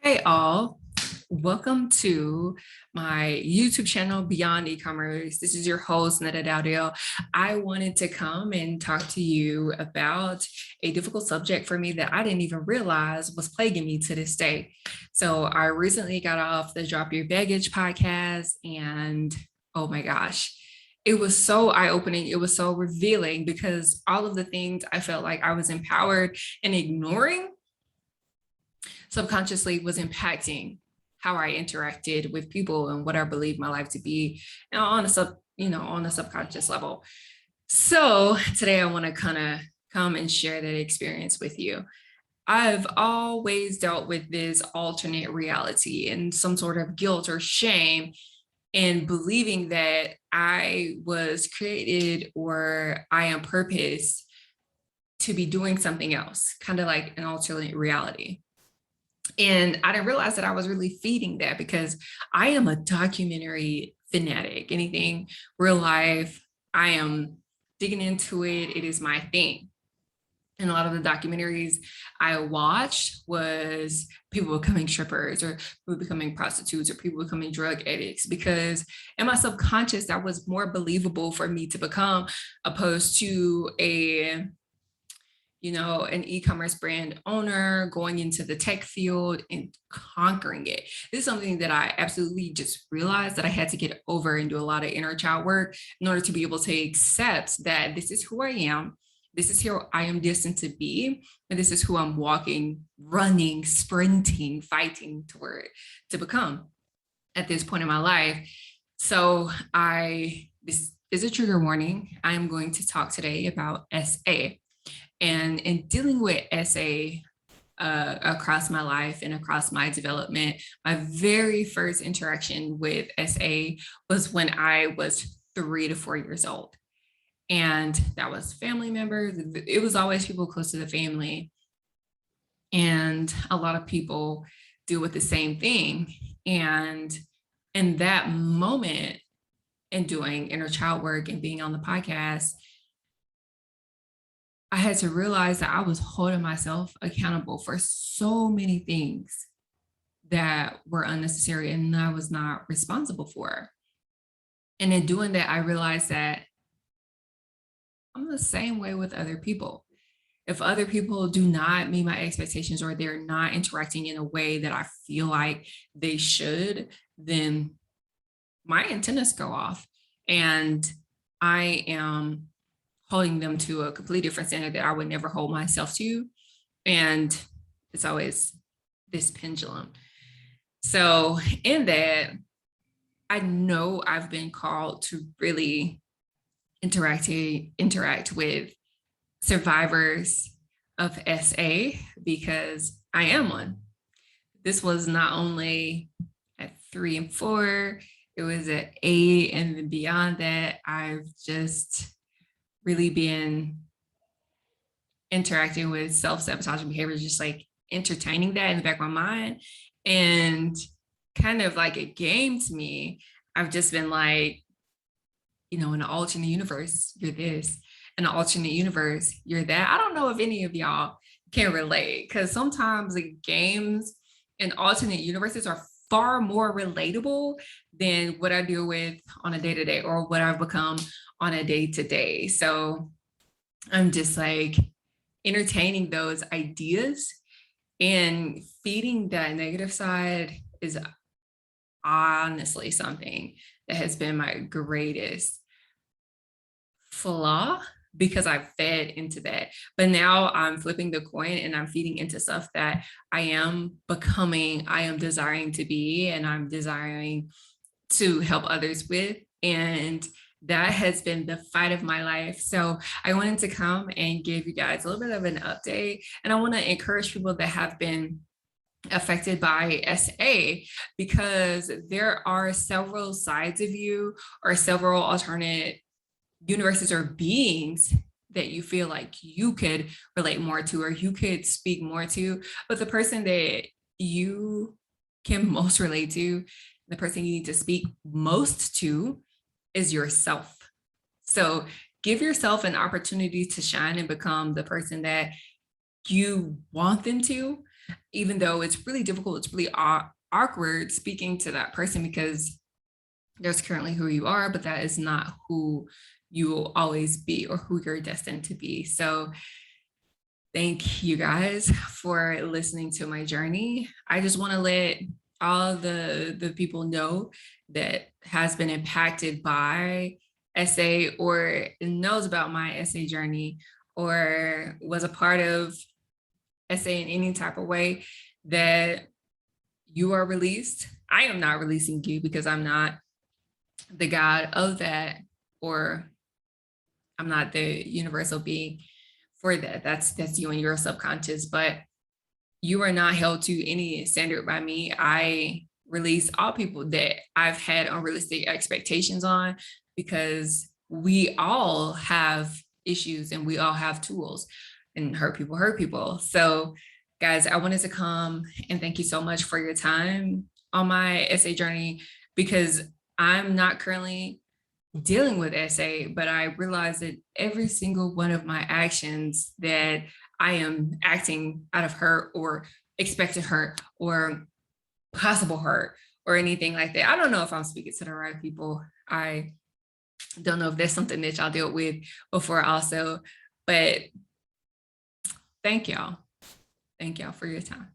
Hey all, welcome to my YouTube channel, Beyond E-commerce. This is your host, Netta Dowdell. I wanted to come and talk to you about a difficult subject for me that I didn't even realize was plaguing me to this day. So I recently got off the Drop Your Baggage podcast, and oh my gosh, it was so eye-opening. It was so revealing because all of the things I felt like I was empowered and ignoring subconsciously was impacting how I interacted with people and what I believed my life to be, and on a subconscious level. So today I want to kind of come and share that experience with you. I've always dealt with this alternate reality and some sort of guilt or shame and believing that I was created or I am purposed to be doing something else, kind of like an alternate reality. And I didn't realize that I was really feeding that because I am a documentary fanatic. Anything real life, I am digging into it. It is my thing. And a lot of the documentaries I watched was people becoming strippers or people becoming prostitutes or people becoming drug addicts, because in my subconscious, that was more believable for me to become opposed to an e-commerce brand owner going into the tech field and conquering it. This is something that I absolutely just realized that I had to get over and do a lot of inner child work in order to be able to accept that this is who I am. This is who I am destined to be. And this is who I'm walking, running, sprinting, fighting toward to become at this point in my life. So this is a trigger warning. I am going to talk today about SA. And in dealing with SA across my life and across my development, my very first interaction with SA was when I was 3 to 4 years old. And that was family members. It was always people close to the family. And a lot of people deal with the same thing. And in that moment, in doing inner child work and being on the podcast, I had to realize that I was holding myself accountable for so many things that were unnecessary and I was not responsible for. And in doing that, I realized that I'm the same way with other people. If other people do not meet my expectations or they're not interacting in a way that I feel like they should, then my antennas go off and I am holding them to a completely different standard that I would never hold myself to. And it's always this pendulum. So in that, I know I've been called to really interact with survivors of SA because I am one. This was not only at 3 and 4, it was at 8, and then beyond that, I've just really been interacting with self-sabotaging behaviors, just like entertaining that in the back of my mind. And kind of like a game to me, I've just been like, in an alternate universe, you're this. In an alternate universe, you're that. I don't know if any of y'all can relate, because sometimes the games in alternate universes are far more relatable than what I deal with on a day-to-day or what I've become on a day-to-day. So I'm just like entertaining those ideas, and feeding that negative side is honestly something that has been my greatest flaw because I fed into that. But now I'm flipping the coin and I'm feeding into stuff that I am becoming, I am desiring to be, and I'm desiring to help others with. And that has been the fight of my life. So I wanted to come and give you guys a little bit of an update. And I want to encourage people that have been affected by SA, because there are several sides of you or several alternate universes or beings that you feel like you could relate more to or you could speak more to. But the person that you can most relate to, the person you need to speak most to, is yourself. So give yourself an opportunity to shine and become the person that you want them to, even though it's really difficult, it's really awkward speaking to that person because there's currently who you are, but that is not who you will always be or who you're destined to be. So thank you guys for listening to my journey. I just want to let all the people know that has been impacted by SA or knows about my SA journey or was a part of SA in any type of way that you are released. I am not releasing you because I'm not the God of that, or I'm not the universal being for that. That's you and your subconscious, but you are not held to any standard by me. I release all people that I've had unrealistic expectations on because we all have issues and we all have tools, and hurt people hurt people. So guys, I wanted to come and thank you so much for your time on my SA journey because I'm not currently dealing with SA, but I realize that every single one of my actions that I am acting out of hurt or expected hurt or possible hurt or anything like that. I don't know if I'm speaking to the right people. I don't know if there's something that y'all dealt with before also, but thank y'all. Thank y'all for your time.